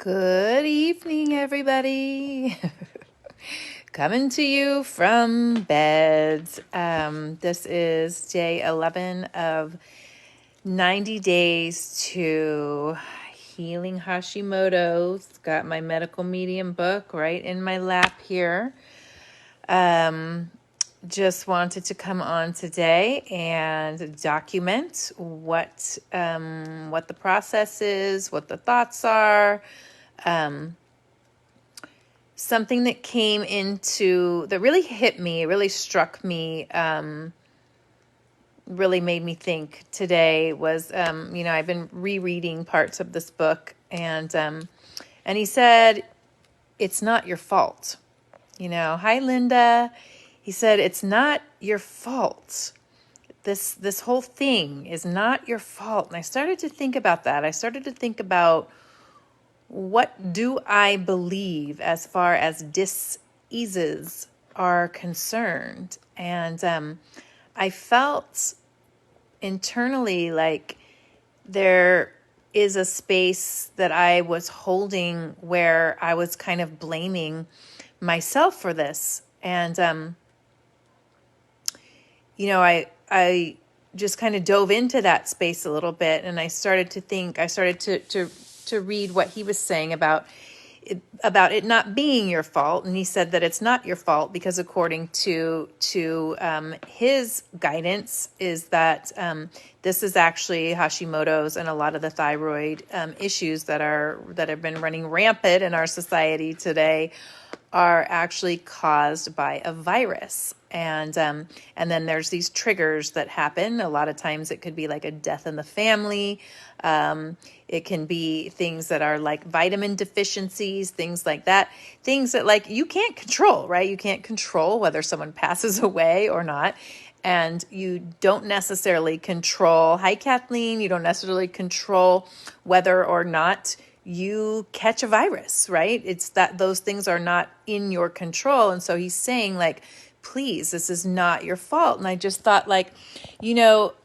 Good evening, everybody. Coming to you from bed. This is day 11 of 90 days to Healing Hashimoto. Got my medical medium book right in my lap here. Just wanted to come on today and document what the process is, what the thoughts are. Something that came into that really hit me, really struck me, really made me think today was, I've been rereading parts of this book, and he said, "It's not your fault." Hi Linda. He said, "It's not your fault. This whole thing is not your fault." And I started to think about that. I started to think about, what do I believe as far as diseases are concerned? And I felt internally like there is a space that I was holding where I was kind of blaming myself for this. And, I just kind of dove into that space a little bit, and I started to think, I started to read what he was saying about it not being your fault. And he said that it's not your fault because according to his guidance is that this is actually Hashimoto's and a lot of the thyroid issues that have been running rampant in our society today are actually caused by a virus. And then there's these triggers that happen. A lot of times it could be like a death in the family. It can be things that are like vitamin deficiencies, things like that, things that like you can't control, right? You can't control whether someone passes away or not. And you don't necessarily control, hi Kathleen, you don't necessarily control whether or not you catch a virus, right? It's that those things are not in your control. And so he's saying like, please, this is not your fault. And I just thought like,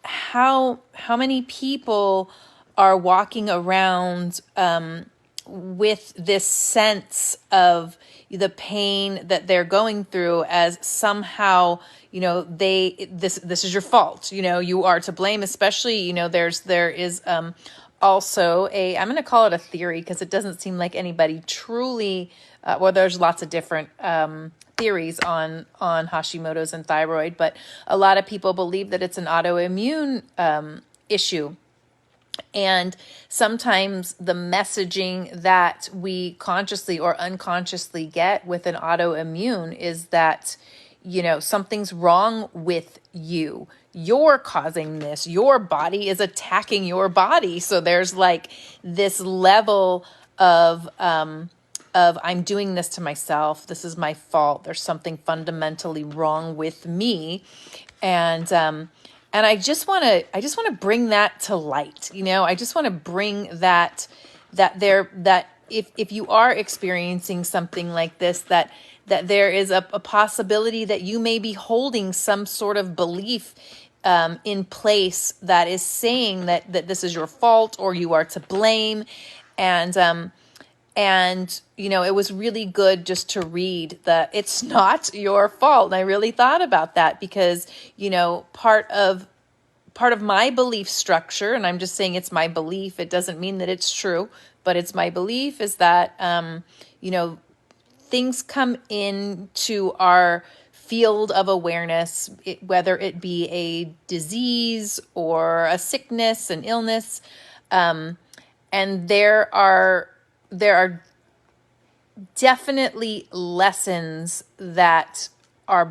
how many people are walking around with this sense of the pain that they're going through as somehow, this is your fault, you are to blame, especially, there is also I'm going to call it a theory because it doesn't seem like anybody truly, there's lots of different theories on Hashimoto's and thyroid, but a lot of people believe that it's an autoimmune issue. And sometimes the messaging that we consciously or unconsciously get with an autoimmune is that, something's wrong with you. You're causing this. Your body is attacking your body. So there's like this level of I'm doing this to myself. This is my fault. There's something fundamentally wrong with me. And I just want to bring that to light. I just want to bring that if you are experiencing something like this, that there is a possibility that you may be holding some sort of belief in place that is saying that this is your fault or you are to blame. And it was really good just to read that it's not your fault. And I really thought about that because, part of my belief structure, and I'm just saying it's my belief, it doesn't mean that it's true, but it's my belief, is that, things come into our field of awareness, whether it be a disease or a sickness, an illness, and there are definitely lessons that are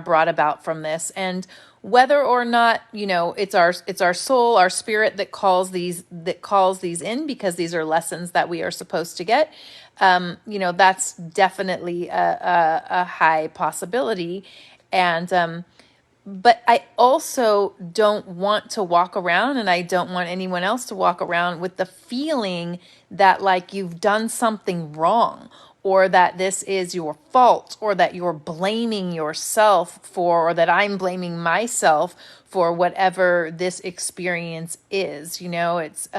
brought about from this, and whether or not it's our soul, our spirit that calls these in, because these are lessons that we are supposed to get. That's definitely a high possibility, and but I also don't want to walk around, and I don't want anyone else to walk around with the feeling that like you've done something wrong, or that this is your fault, or that you're blaming yourself for, or that I'm blaming myself for whatever this experience is. It's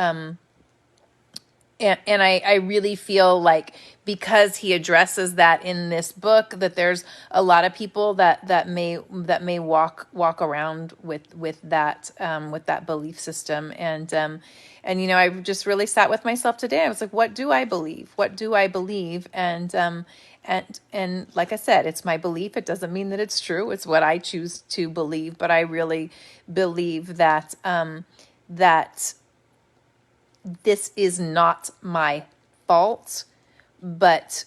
And I really feel like because he addresses that in this book, that there's a lot of people that may walk around with that belief system. And I just really sat with myself today. I was like, what do I believe? What do I believe? And like I said, it's my belief. It doesn't mean that it's true. It's what I choose to believe. But I really believe that this is not my fault, but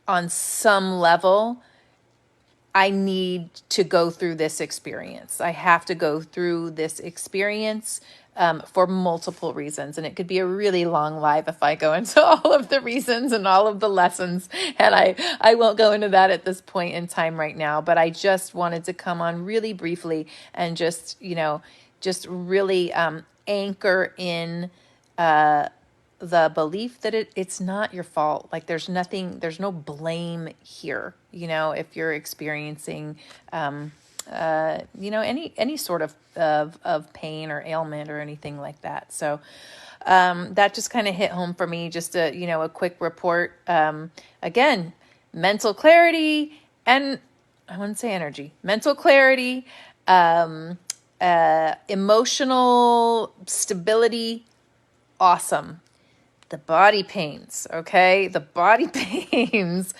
on some level, I need to go through this experience. I have to go through this experience for multiple reasons. And it could be a really long live if I go into all of the reasons and all of the lessons. And I won't go into that at this point in time right now. But I just wanted to come on really briefly and just really anchor in the belief that it's not your fault. Like there's no blame here. If you're experiencing, any sort of pain or ailment or anything like that. So, that just kind of hit home for me. Just a quick report. Again, mental clarity and I wouldn't say energy, mental clarity, emotional stability. Awesome. The body pains, okay? The body pains,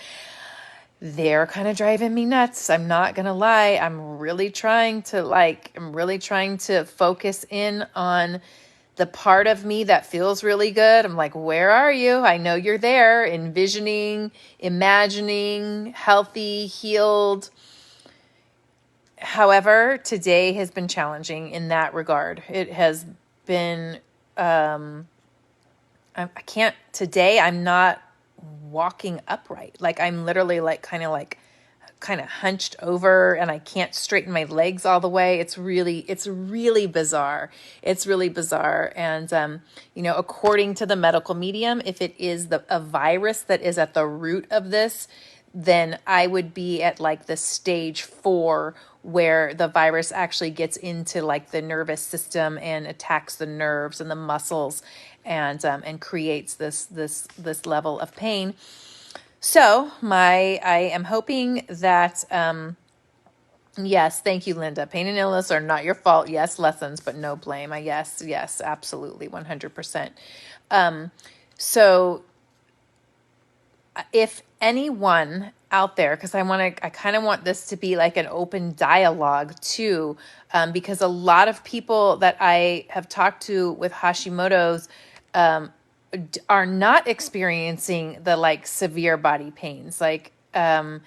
they're kind of driving me nuts. I'm not going to lie. I'm really trying to focus in on the part of me that feels really good. I'm like, where are you? I know you're there, envisioning, imagining, healthy, healed. However, today has been challenging in that regard. It has been, today I'm not walking upright. Like I'm literally kind of hunched over and I can't straighten my legs all the way. It's really bizarre. It's really bizarre. And, according to the medical medium, if it is a virus that is at the root of this, then I would be at like the stage 4 where the virus actually gets into like the nervous system and attacks the nerves and the muscles and creates this level of pain. So I am hoping that, yes, thank you, Linda. Pain and illness are not your fault. Yes, lessons, but no blame. Yes, absolutely, 100%. So if anyone out there, because I kind of want this to be like an open dialogue too, because a lot of people that I have talked to with Hashimoto's are not experiencing the like severe body pains, and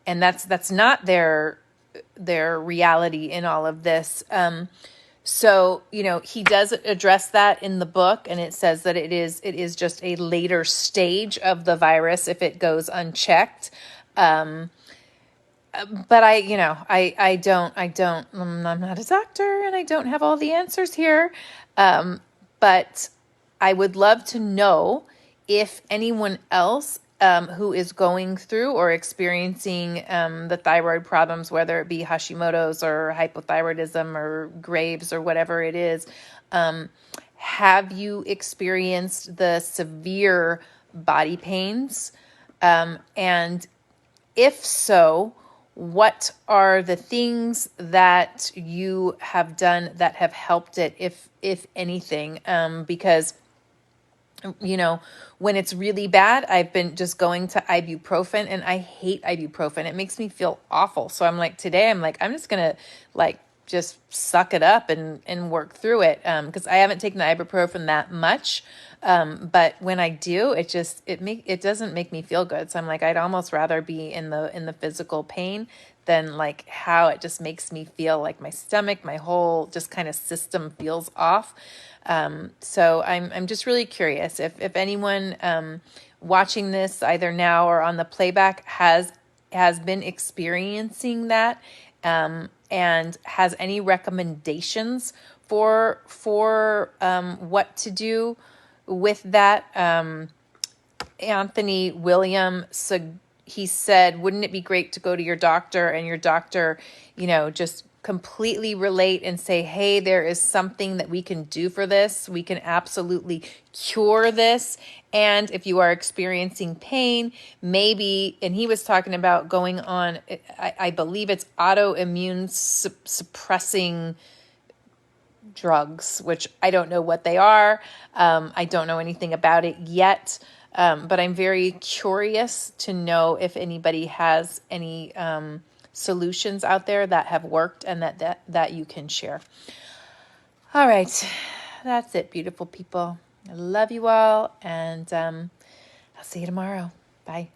that's not their reality in all of this. So, he does address that in the book, and it says that it is just a later stage of the virus if it goes unchecked. But I'm not a doctor and I don't have all the answers here. But I would love to know if anyone else who is going through or experiencing the thyroid problems, whether it be Hashimoto's or hypothyroidism or Graves or whatever it is, have you experienced the severe body pains? And if so, what are the things that you have done that have helped it, if anything? Because when it's really bad, I've been just going to ibuprofen, and I hate ibuprofen. It makes me feel awful. So today I'm just going to just suck it up and work through it. Cause I haven't taken the ibuprofen that much. But when I do, it doesn't make me feel good. So I'd almost rather be in the physical pain than how it just makes me feel like my stomach, my whole just kind of system feels off. So I'm just really curious if anyone, watching this either now or on the playback has been experiencing that, and has any recommendations for what to do with that. Anthony William, so he said, wouldn't it be great to go to your doctor and your doctor, just completely relate and say, hey, there is something that we can do for this. We can absolutely cure this. And if you are experiencing pain, maybe, and he was talking about going on, I believe it's autoimmune suppressing drugs, which I don't know what they are. I don't know anything about it yet. But I'm very curious to know if anybody has any solutions out there that have worked and that you can share. All right. That's it, beautiful people. I love you all. And I'll see you tomorrow. Bye.